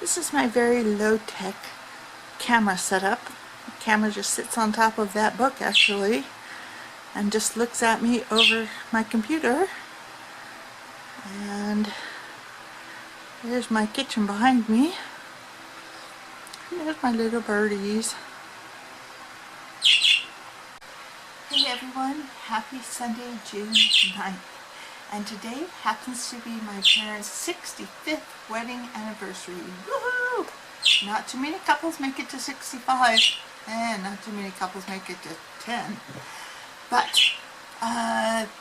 This is my very low-tech camera setup. The camera just sits on top of that book actually and just looks at me over my computer. And there's my kitchen behind me. And there's my little birdies. Hey everyone, happy Sunday, June 9th. And today happens to be my parents' 65th wedding anniversary. Woohoo! Not too many couples make it to 65, and not too many couples make it to 10. But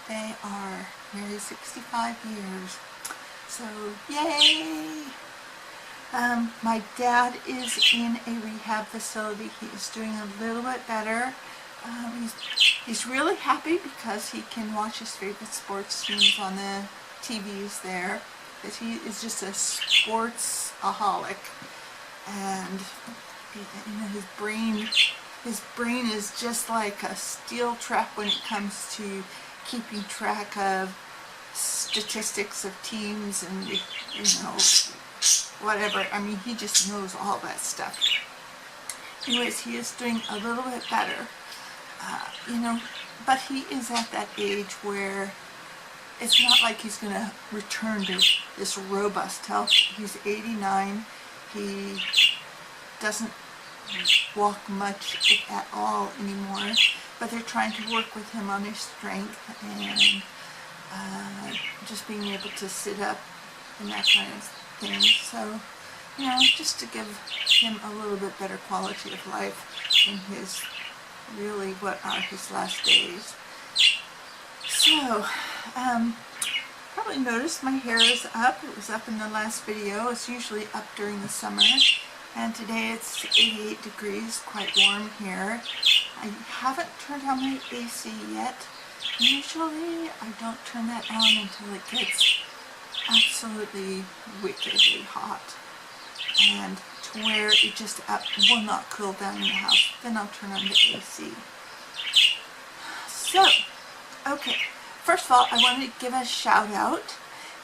they are married 65 years. So, yay! My dad is in a rehab facility. He is doing a little bit better. He's really happy because he can watch his favorite sports teams on the TVs there. That he is just a sports-aholic, and you know, his brain is just like a steel trap when it comes to keeping track of statistics of teams and, you know, whatever. I mean, he just knows all that stuff. Anyways, he is doing a little bit better. You know, but he is at that age where it's not like he's going to return to this robust health. He's 89. He doesn't walk much, if at all, anymore. But they're trying to work with him on his strength and just being able to sit up and that kind of thing. So, you know, just to give him a little bit better quality of life in his really what are his last days. So, probably noticed my hair is up. It was up in the last video. It's usually up during the summer. And today it's 88 degrees, quite warm here. I haven't turned on my AC yet. Usually I don't turn that on until it gets absolutely wickedly hot. And to where it just will not cool down in the house. Then I'll turn on the AC. So, okay. First of all, I wanted to give a shout out,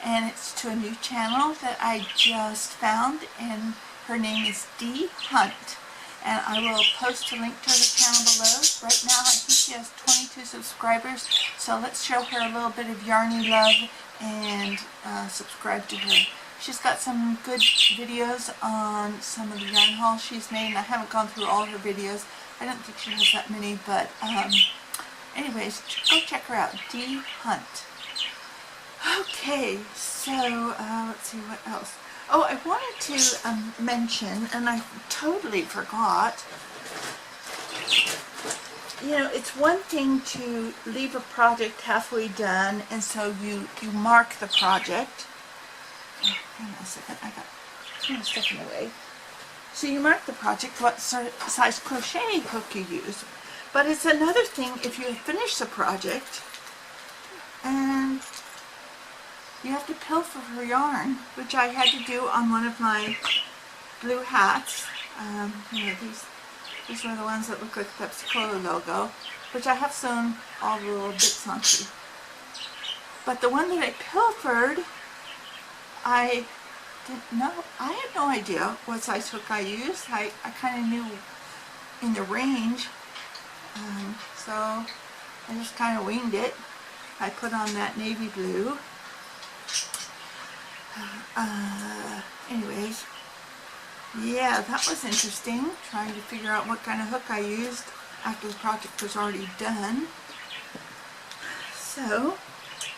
and it's to a new channel that I just found, and her name is Dee Hunt. And I will post a link to her channel below. Right now, I think she has 22 subscribers, so let's show her a little bit of yarny love and subscribe to her. She's got some good videos on some of the yarn hauls she's made, and I haven't gone through all her videos. I don't think she has that many, but anyways, go check her out, Dee Hunt. Okay, so let's see what else. Oh, I wanted to mention, and I totally forgot, you know, it's one thing to leave a project halfway done, and so you mark the project. Oh, hang on a second, I got a second away. So you mark the project, what size crochet hook you use. But it's another thing if you finish the project and you have to pilfer for yarn, which I had to do on one of my blue hats. You know, these are the ones that look like the Pepsi Cola logo, which I have sewn all the little bits onto. But the one that I pilfered, I didn't know. I had no idea what size hook I used. I kind of knew in the range, so I just kind of winged it. I put on that navy blue. Anyways, yeah, that was interesting, trying to figure out what kind of hook I used after the project was already done. So, okay,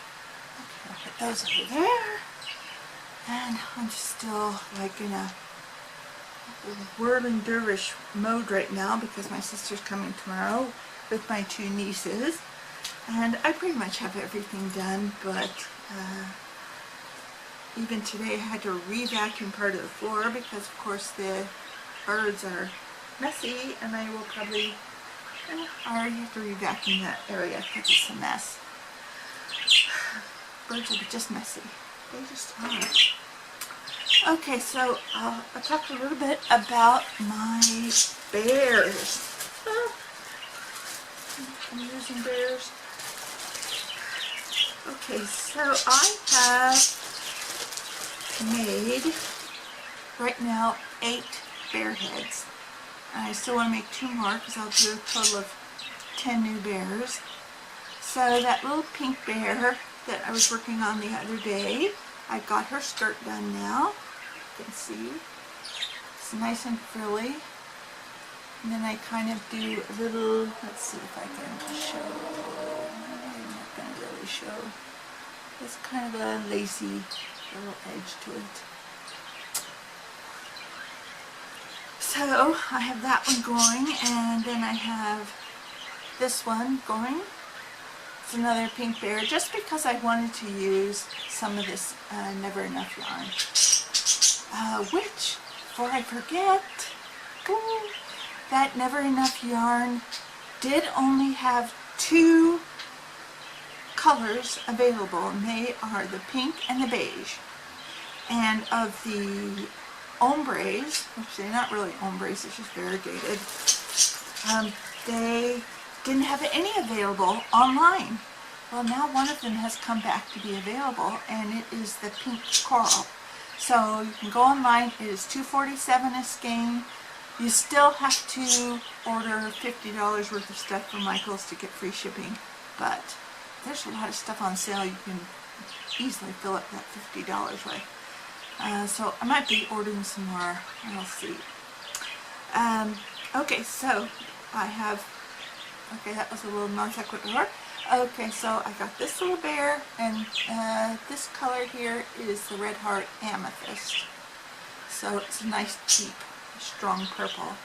I'll put those over there. And I'm just still like in a whirling dervish mode right now because my sister's coming tomorrow with my two nieces. And I pretty much have everything done, but even today I had to re-vacuum part of the floor because of course the birds are messy, and I will probably, I already have to re-vacuum that area because it's a mess. Birds are just messy. They just are. Okay, so I'll talk a little bit about my bears. I'm using bears. Okay, so I have made right now 8 bear heads. I still want to make 2 more because I'll do a total of 10 new bears. So that little pink bear that I was working on the other day, I got her skirt done now. You can see it's nice and frilly. And then I kind of do a little, let's see if I can show, I'm not going to really show. It's kind of a lacy little edge to it. So I have that one going, and then I have this one going. It's another pink bear, just because I wanted to use some of this Never Enough yarn. Which, before I forget, that Never Enough yarn did only have 2 colors available, and they are the pink and the beige. And of the ombres, which they're not really ombres, it's just variegated, they didn't have any available online. Well, now one of them has come back to be available, and it is the pink coral. So you can go online. It is $2.47 a skein. You still have to order $50 worth of stuff from Michael's to get free shipping, but there's a lot of stuff on sale. You can easily fill up that $50 with. So I might be ordering some more. I'll see. Okay, so I have, okay, that was a little non sequitur. Okay, so I got this little bear, and this color here is the Red Heart Amethyst. So it's a nice deep, strong purple.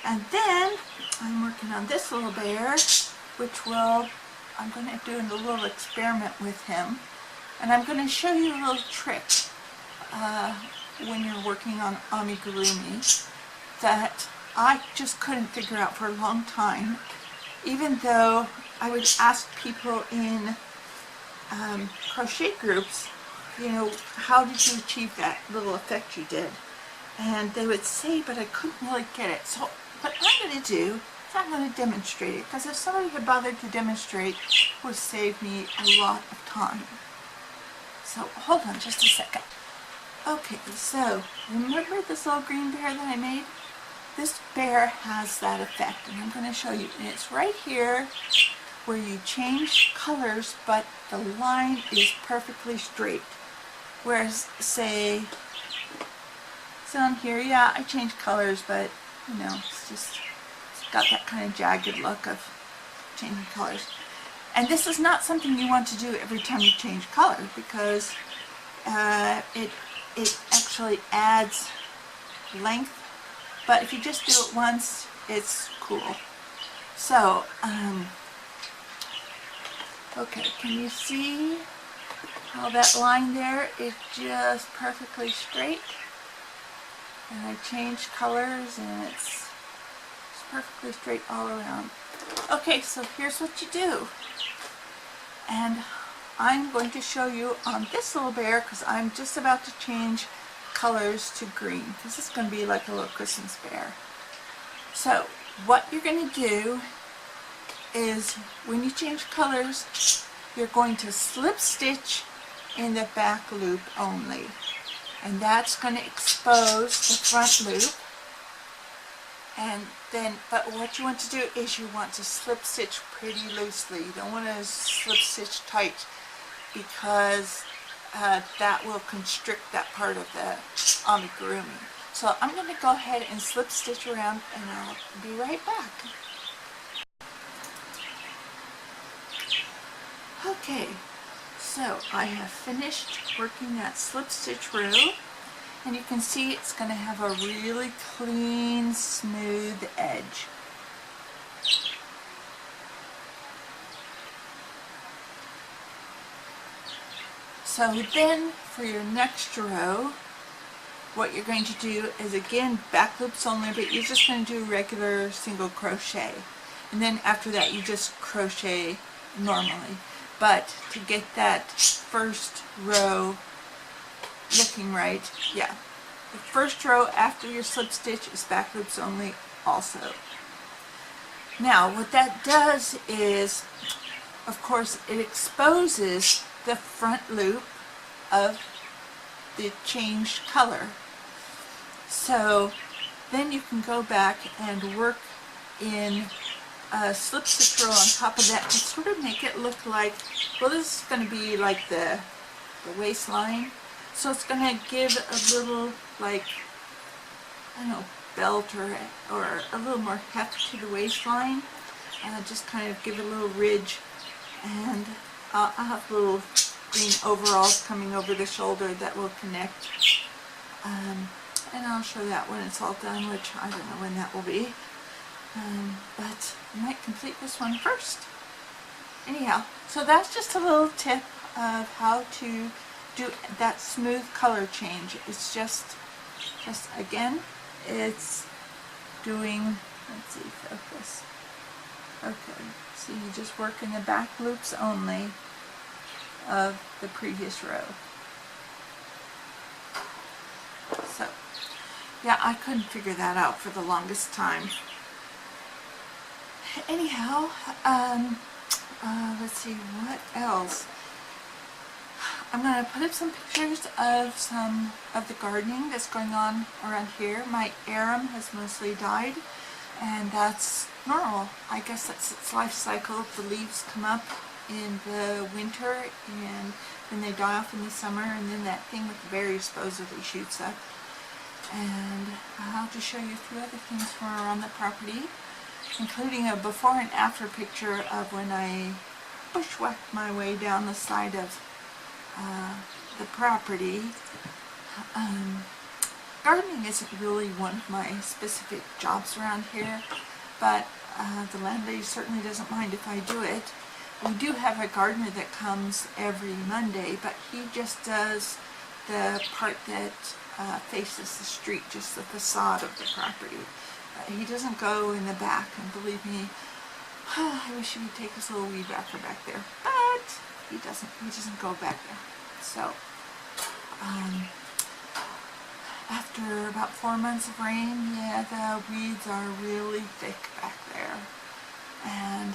And then I'm working on this little bear, which will, I'm going to do a little experiment with him. And I'm going to show you a little trick when you're working on amigurumi that I just couldn't figure out for a long time, even though I would ask people in crochet groups, you know, how did you achieve that little effect you did? And they would say, but I couldn't really get it. So what I'm going to do is I'm going to demonstrate it, because if somebody had bothered to demonstrate, it would save me a lot of time. So hold on just a second. Okay, so remember this little green bear that I made? This bear has that effect, and I'm going to show you. And it's right here where you change colors, but the line is perfectly straight. Whereas, say, down here, yeah, I changed colors, but, you know, it's got that kind of jagged look of changing colors. And this is not something you want to do every time you change color, because it actually adds length. But if you just do it once, it's cool. So, okay, can you see how that line there is just perfectly straight? And I changed colors, and it's perfectly straight all around. Okay, so here's what you do. And I'm going to show you on this little bear, because I'm just about to change colors to green. This is going to be like a little Christmas bear. So what you're going to do is, when you change colors, you're going to slip stitch in the back loop only. And that's going to expose the front loop. And then, but what you want to do is you want to slip stitch pretty loosely. You don't want to slip stitch tight, because that will constrict that part of the amigurumi. So I'm going to go ahead and slip stitch around, and I'll be right back. Okay, so I have finished working that slip stitch row, and you can see it's going to have a really clean, smooth edge. So then for your next row, what you're going to do is, again, back loops only, but you're just going to do regular single crochet. And then after that you just crochet normally. But to get that first row looking right, yeah, the first row after your slip stitch is back loops only also. Now what that does is, of course, it exposes the front loop of the changed color. So then you can go back and work in slip stitch row on top of that to sort of make it look like, well, this is going to be like the waistline. So it's going to give a little, like, I don't know, belt or a little more heft to the waistline. Just kind of give it a little ridge. And I'll have little green overalls coming over the shoulder that will connect. And I'll show that when it's all done, which I don't know when that will be. But I might complete this one first. Anyhow, so that's just a little tip of how to do that smooth color change. It's just again, it's doing, let's see, focus. Okay, so you just work in the back loops only of the previous row. So, yeah, I couldn't figure that out for the longest time. Anyhow, let's see, what else? I'm going to put up some pictures of some of the gardening that's going on around here. My arum has mostly died, and that's normal. I guess that's its life cycle. The leaves come up in the winter, and then they die off in the summer, and then that thing with the berries supposedly shoots up. And I'll just show you a few other things from around the property, including a before and after picture of when I bushwhacked my way down the side of the property. Gardening isn't really one of my specific jobs around here, but the landlady certainly doesn't mind if I do it. We do have a gardener that comes every Monday, but he just does the part that faces the street, just the facade of the property. He doesn't go in the back, and believe me, I wish he would take his little weed whacker back there, but he doesn't go back there. So, after about 4 months of rain, yeah, the weeds are really thick back there. And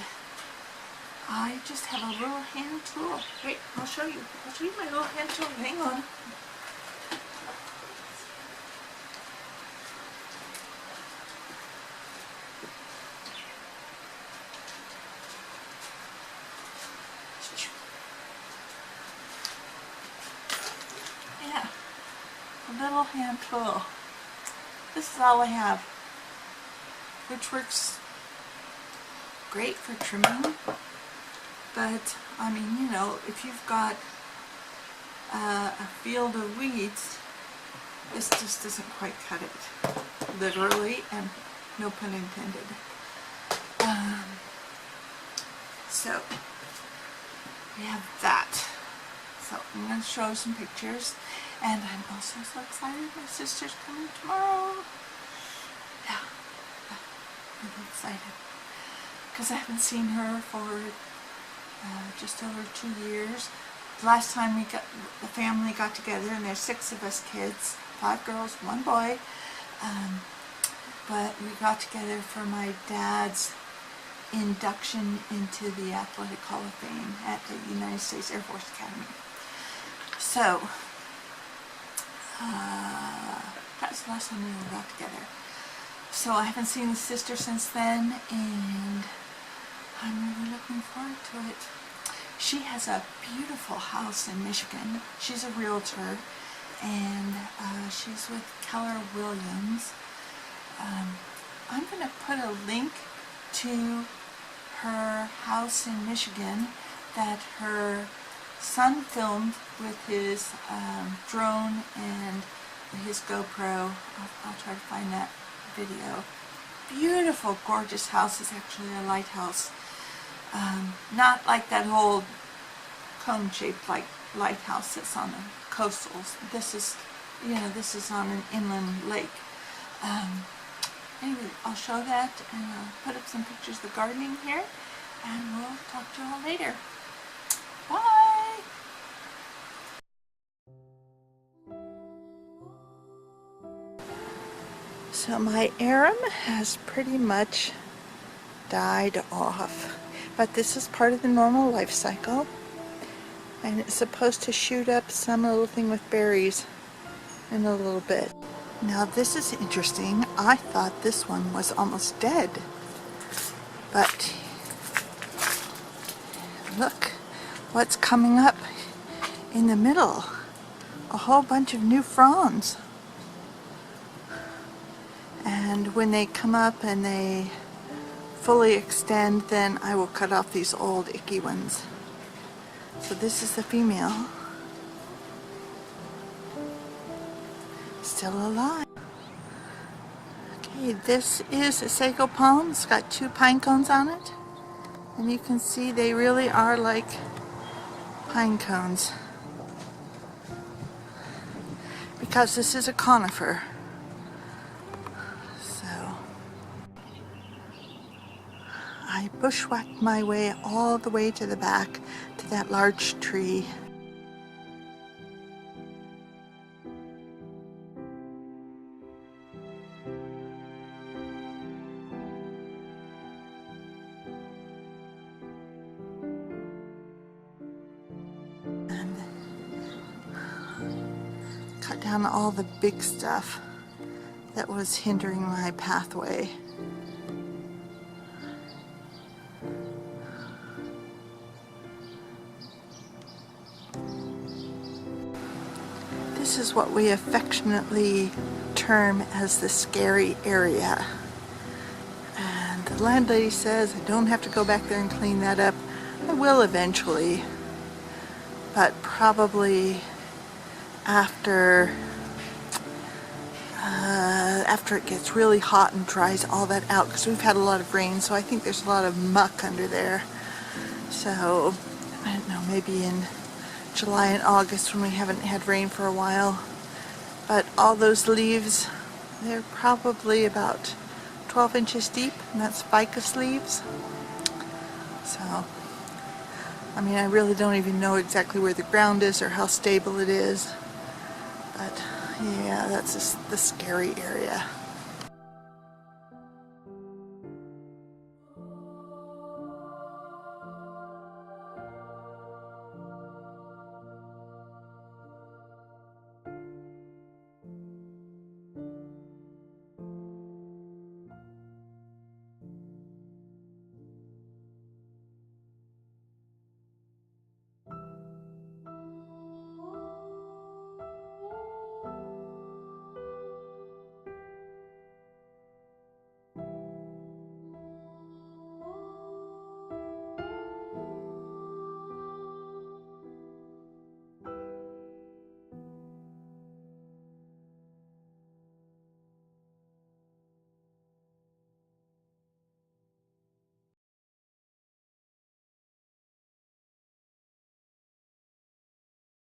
I just have a little hand tool. Wait, I'll show you. I'll show you my little hand tool. Hang on. Yeah, a little hand tool. This is all I have, which works great for trimming. But, I mean, you know, if you've got a field of weeds, this just doesn't quite cut it. Literally, and no pun intended. So, we have that. So, I'm going to show some pictures. And I'm also so excited. My sister's coming tomorrow. Yeah, I'm really excited. Because I haven't seen her for just over 2 years. The last time the family got together, and there's 6 of us kids, 5 girls, 1 boy. But we got together for my dad's induction into the Athletic Hall of Fame at the United States Air Force Academy. So, that's the last time we all got together. So I haven't seen the sister since then, and I'm really looking forward to it. She has a beautiful house in Michigan. She's a realtor, and she's with Keller Williams. I'm going to put a link to her house in Michigan that her son filmed with his drone and his GoPro. I'll try to find that video. Beautiful, gorgeous house. It's actually a lighthouse. Not like that old cone-shaped like lighthouse that's on the coastals. This is, you know, this is on an inland lake. Anyway, I'll show that, and I'll put up some pictures of the gardening here, and we'll talk to you all later. Bye! So my arum has pretty much died off, but this is part of the normal life cycle, and it's supposed to shoot up some little thing with berries in a little bit. Now this is interesting. I thought this one was almost dead, but look what's coming up in the middle. A whole bunch of new fronds. And when they come up and they fully extend, then I will cut off these old icky ones. So this is the female. Still alive. Okay, this is a sago palm. It's got 2 pine cones on it. And you can see they really are like pine cones. Because this is a conifer. So I bushwhacked my way all the way to the back to that large tree. Cut down all the big stuff that was hindering my pathway. This is what we affectionately term as the scary area. And the landlady says I don't have to go back there and clean that up. I will eventually, but probably after it gets really hot and dries all that out, because we've had a lot of rain, so I think there's a lot of muck under there. So I don't know, maybe in July and August when we haven't had rain for a while. But all those leaves, they're probably about 12 inches deep, and that's ficus leaves. So I mean, I really don't even know exactly where the ground is or how stable it is. But yeah, that's just the scary area.